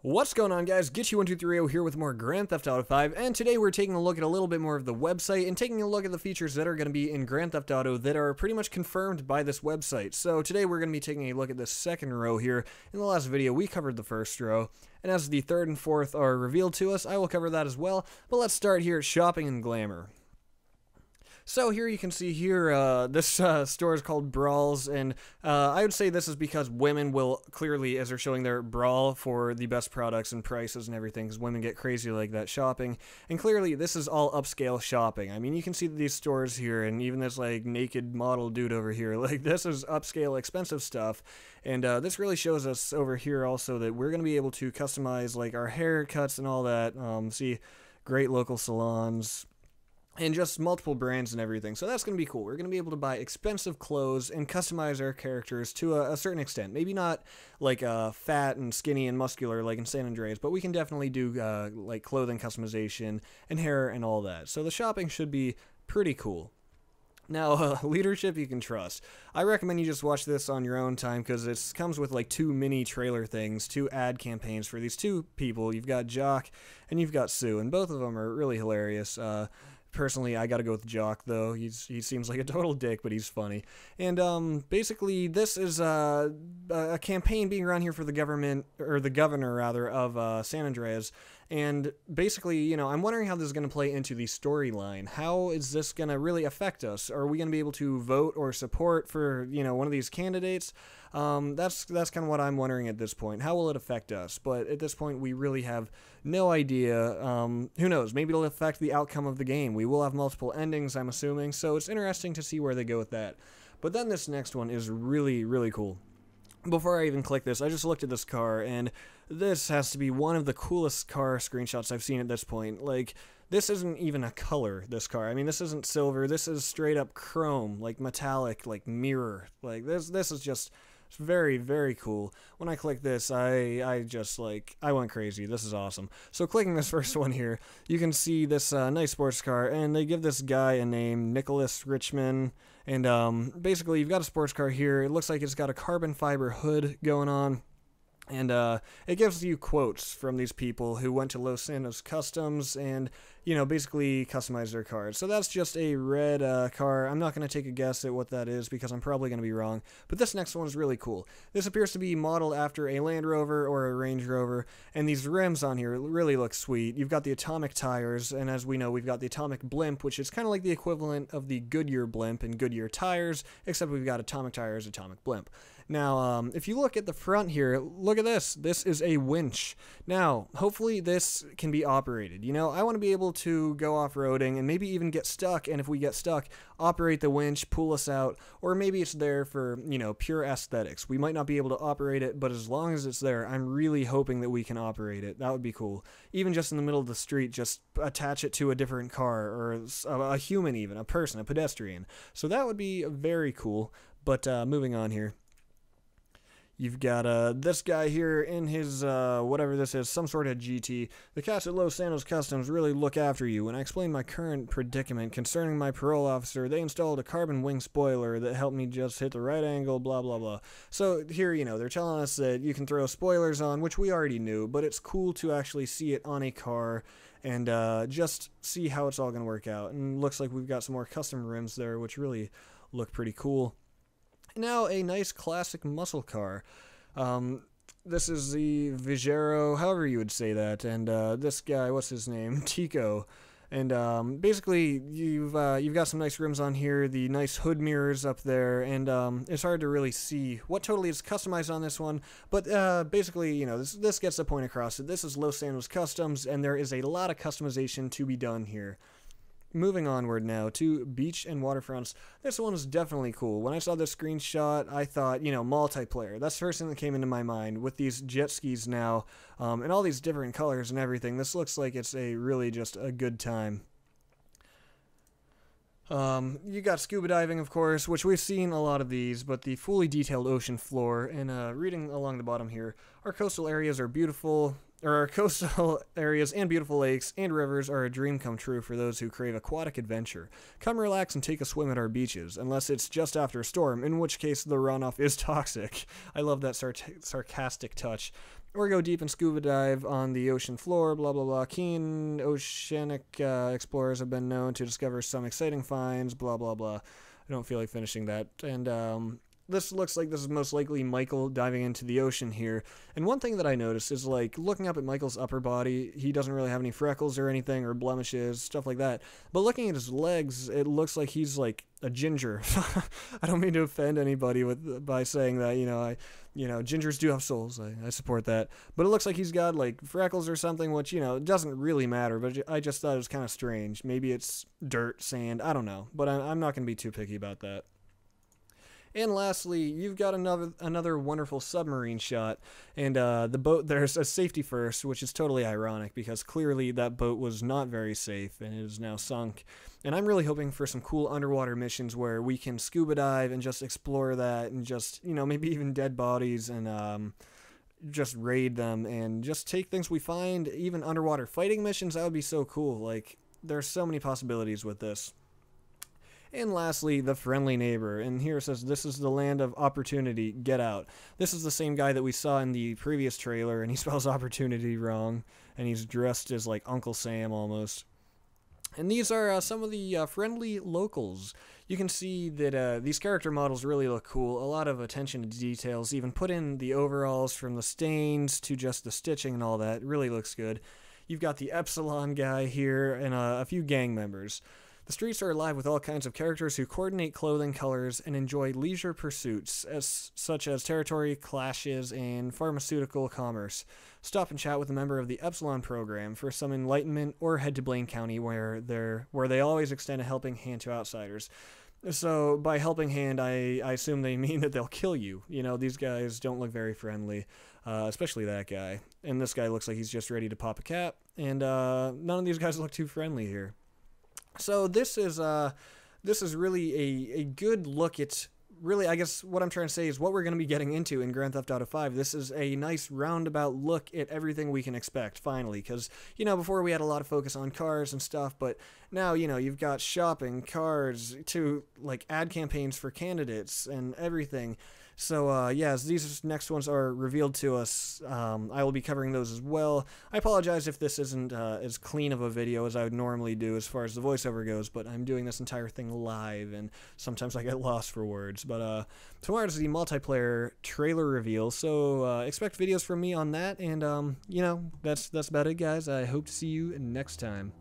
What's going on, guys? Get123 here with more Grand Theft Auto 5, and today we're taking a look at a little bit more of the website and taking a look at the features that are going to be in Grand Theft Auto that are pretty much confirmed by this website. So today we're going to be taking a look at the second row here. In the last video we covered the first row, and as the third and fourth are revealed to us, I will cover that as well. But let's start here at Shopping and Glamour. So here you can see here, this store is called Brawls, and I would say this is because women will clearly, as they're showing their brawl for the best products and prices and everything, because women get crazy like that shopping, and clearly this is all upscale shopping. I mean, you can see these stores here, and even this like naked model dude over here, like this is upscale expensive stuff, and this really shows us over here also that we're going to be able to customize like our haircuts and all that, see great local salons, and just multiple brands and everything. So that's going to be cool. We're going to be able to buy expensive clothes and customize our characters to a certain extent. Maybe not like fat and skinny and muscular like in San Andreas, but we can definitely do like clothing customization and hair and all that. So the shopping should be pretty cool. Now, leadership you can trust. I recommend you just watch this on your own time because it comes with like two mini trailer things, two ad campaigns for these two people. You've got Jock and you've got Sue, and both of them are really hilarious. Personally, I gotta go with Jock, though. He seems like a total dick, but he's funny. And basically, this is a campaign being run here for the government, or the governor rather, of San Andreas. And basically, you know, I'm wondering how this is going to play into the storyline. How is this going to really affect us? Are we going to be able to vote or support for, you know, one of these candidates? That's kind of what I'm wondering at this point. How will it affect us? But at this point, we really have no idea. Who knows? Maybe it'll affect the outcome of the game. We will have multiple endings, I'm assuming. So it's interesting to see where they go with that. But then this next one is really, really cool. Before I even click this, I just looked at this car, and this has to be one of the coolest car screenshots I've seen at this point. Like, this isn't even a color, this car. I mean, this isn't silver. This is straight up chrome, like metallic, like mirror. Like, this is just very, very cool. When I click this, I just, like, I went crazy. This is awesome. So clicking this first one here, you can see this nice sports car, and they give this guy a name, Nicholas Richmond. And basically, you've got a sports car here. It looks like it's got a carbon fiber hood going on. And it gives you quotes from these people who went to Los Santos Customs and, you know, basically customized their cars. So that's just a red car. I'm not going to take a guess at what that is because I'm probably going to be wrong. But this next one is really cool. This appears to be modeled after a Land Rover or a Range Rover. And these rims on here really look sweet. You've got the atomic tires. And as we know, we've got the atomic blimp, which is kind of like the equivalent of the Goodyear blimp and Goodyear tires, except we've got atomic tires, atomic blimp. Now, if you look at the front here, look at this. This is a winch. Now, hopefully this can be operated. You know, I want to be able to go off-roading and maybe even get stuck, and if we get stuck, operate the winch, pull us out, or maybe it's there for, you know, pure aesthetics. We might not be able to operate it, but as long as it's there, I'm really hoping that we can operate it. That would be cool. Even just in the middle of the street, just attach it to a different car, or a human even, a person, a pedestrian. So that would be very cool, but moving on here. You've got this guy here in his, whatever this is, some sort of GT. The cats at Los Santos Customs really look after you. When I explained my current predicament concerning my parole officer, they installed a carbon wing spoiler that helped me just hit the right angle, blah, blah, blah. So here, you know, they're telling us that you can throw spoilers on, which we already knew, but it's cool to actually see it on a car and just see how it's all going to work out. And looks like we've got some more custom rims there, which really look pretty cool. Now, a nice classic muscle car. This is the Vigero, however you would say that, and this guy, what's his name? Tico. And basically, you've got some nice rims on here, the nice hood mirrors up there, and it's hard to really see what totally is customized on this one, but basically, you know, this gets the point across. This is Los Santos Customs, and there is a lot of customization to be done here. Moving onward now to beach and waterfronts. This one is definitely cool. When I saw this screenshot, I thought, you know, multiplayer. That's the first thing that came into my mind. With these jet skis now, and all these different colors and everything, this looks like it's a really just a good time. You got scuba diving, of course, which we've seen a lot of these, but the fully detailed ocean floor, and reading along the bottom here, our coastal areas are beautiful. Our coastal areas and beautiful lakes and rivers are a dream come true for those who crave aquatic adventure. Come relax and take a swim at our beaches, unless it's just after a storm, in which case the runoff is toxic. I love that sarcastic touch. or go deep and scuba dive on the ocean floor, blah, blah, blah. Keen oceanic explorers have been known to discover some exciting finds, blah, blah, blah. I don't feel like finishing that. And this looks like this is most likely Michael diving into the ocean here. And one thing that I noticed is, like, looking up at Michael's upper body, he doesn't really have any freckles or anything, or blemishes, stuff like that. But looking at his legs, it looks like he's, like, a ginger. I don't mean to offend anybody by saying that, gingers do have souls. I support that. But it looks like he's got, like, freckles or something, which, it doesn't really matter. But I just thought it was kind of strange. Maybe it's dirt, sand, I don't know. But I'm not going to be too picky about that. And lastly, you've got another wonderful submarine shot, and the boat, there's a safety first, which is totally ironic, because clearly that boat was not very safe, and it is now sunk. And I'm really hoping for some cool underwater missions where we can scuba dive and just explore that, and just, maybe even dead bodies, and just raid them, and just take things we find, even underwater fighting missions. That would be so cool. Like, there's so many possibilities with this. And lastly, the friendly neighbor. And here it says, this is the land of opportunity, get out. This is the same guy that we saw in the previous trailer, and he spells opportunity wrong, and he's dressed as, like, Uncle Sam almost. And these are some of the friendly locals. You can see that these character models really look cool. A lot of attention to details, even put in the overalls from the stains to just the stitching and all that. It really looks good. You've got the Epsilon guy here, and a few gang members. The streets are alive with all kinds of characters who coordinate clothing colors and enjoy leisure pursuits, such as territory clashes and pharmaceutical commerce. Stop and chat with a member of the Epsilon program for some enlightenment, or head to Blaine County, where they always extend a helping hand to outsiders. So by helping hand, I assume they mean that they'll kill you. These guys don't look very friendly, especially that guy. And this guy looks like he's just ready to pop a cap, and none of these guys look too friendly here. So this is really a good look at, really, I guess what I'm trying to say is what we're going to be getting into in Grand Theft Auto 5. This is a nice roundabout look at everything we can expect, finally, because, before we had a lot of focus on cars and stuff, but now, you've got shopping, cars, to, like, ad campaigns for candidates and everything. So, as these next ones are revealed to us, I will be covering those as well. I apologize if this isn't as clean of a video as I would normally do as far as the voiceover goes, but I'm doing this entire thing live, and sometimes I get lost for words. But tomorrow's the multiplayer trailer reveal, so expect videos from me on that, and, that's about it, guys. I hope to see you next time.